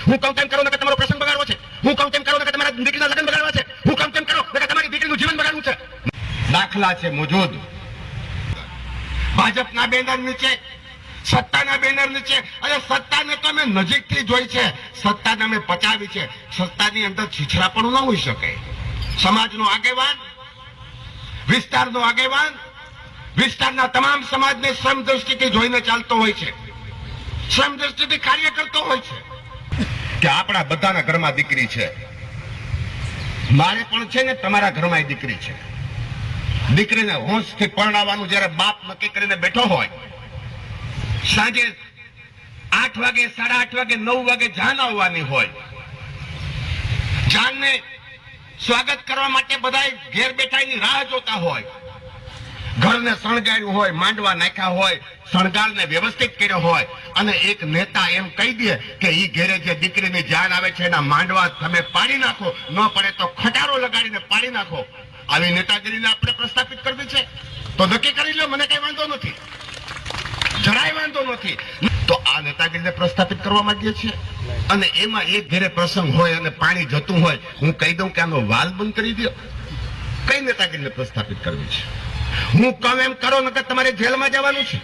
હું કહું તેમ કરો ને કે તમારો પ્રસંગ બગાડવો છે, હું કહું તેમ કરો ને કે તમારા દીકરીના લગ્ન બગાડવા છે, હું કહું તેમ કરો ને કે તમારી દીકરીનું જીવન બગાડવું છે. દાખલા છે મોજૂદ. ભાજપના બેનર નીચે, સત્તાના બેનર નીચે, અને સત્તાને તો અમે નજીકથી જોઈ છે, સત્તાને અમે પચાવી છે. સત્તાની અંદર છીછરાપણું ન હોઈ શકે. સમાજનો આગેવાન, વિસ્તારનો આગેવાન, વિસ્તારના તમામ સમાજને શ્રમ દ્રષ્ટિથી જોઈને ચાલતો હોય છે, શ્રમ દ્રષ્ટિથી કાર્ય કરતો હોય છે કે આપણા બધાના ઘરમાં દીકરી છે. મારે પણ છે ને, તમારા ઘરમાં દીકરી છે. દીકરીને હોંશથી પરણાવવાનું જયારે બાપ નક્કી કરીને બેઠો હોય, સાંજે 8 વાગે, 8:30 વાગે, 9 વાગે જાન આવવાની હોય, જાનને સ્વાગત કરવા માટે બધા ઘેર બેઠાની રાહ જોતા હોય, ઘરને શણગાર્યું હોય, માંડવા નાખ્યા હોય, શણગારને વ્યવસ્થિત કર્યો હોય, અને એક નેતા એમ કહી દે કે ઈ ઘેરે જે દીકરીની જાન આવે છે એના માંડવા તમે પાડી નાખો, ન પડે તો ખટારો લગાડીને પાડી નાખો. આવી નેતાગીરીને આપણે પ્રસ્થાપિત કરવી છે તો નક્કી કરી લો, મને કઈ વાંધો નથી, જરાય વાંધો નથી. તો આ નેતાગીરીને પ્રસ્થાપિત કરવા માંગીએ છીએ, અને એમાં એક ઘરે પ્રસંગ હોય અને પાણી જતું હોય, હું કહી દઉં કે આનો વાલ બંધ કરી દો. કઈ નેતાગીરીને પ્રસ્થાપિત કરવી છે? હું કહું એમ કરો નકર તમારે જેલમાં જવાનું છે,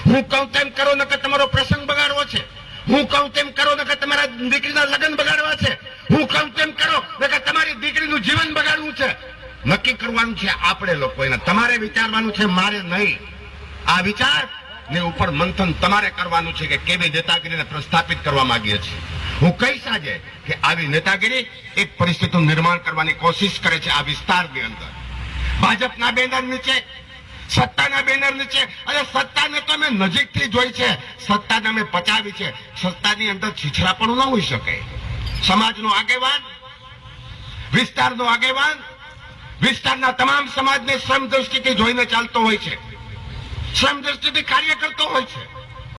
હું કહું તેમ કરો નકર તમારો પ્રસંગ બગાડવો છે, હું કહું તેમ કરો નકર તમારા દીકરીના લગ્ન બગાડવા છે, હું કહું તેમ કરો નકર તમારી દીકરીનું જીવન બગાડવું છે. નક્કી કરવાનું છે આપણે લોકોને, તમારે વિચારવાનું છે, મારે નહીં. આ વિચાર ને ઉપર મંથન તમારે કરવાનું છે કે કેવી નેતાગીરીને પ્રસ્થાપિત કરવા માંગીએ છીએ. હું કહીશ આજે કે આવી નેતાગીરી એક પરિસ્થિતિનું નિર્માણ કરવાની કોશિશ કરે છે આ વિસ્તારની અંદર. ભાજપના બેનર નીચે, સત્તાના બેનર નીચે, અને સત્તાને તો અમે નજીકથી જોઈ છે, સત્તાને અમે પચાવી છે. સત્તાની અંદર છીછરાપણું ન હોઈ શકે. સમાજનો આગેવાન, વિસ્તારનો આગેવાન, વિસ્તારના તમામ સમાજને શ્રમ દ્રષ્ટિથી જોઈને ચાલતો હોય છે, શ્રમ દ્રષ્ટિથી કાર્ય કરતો હોય છે.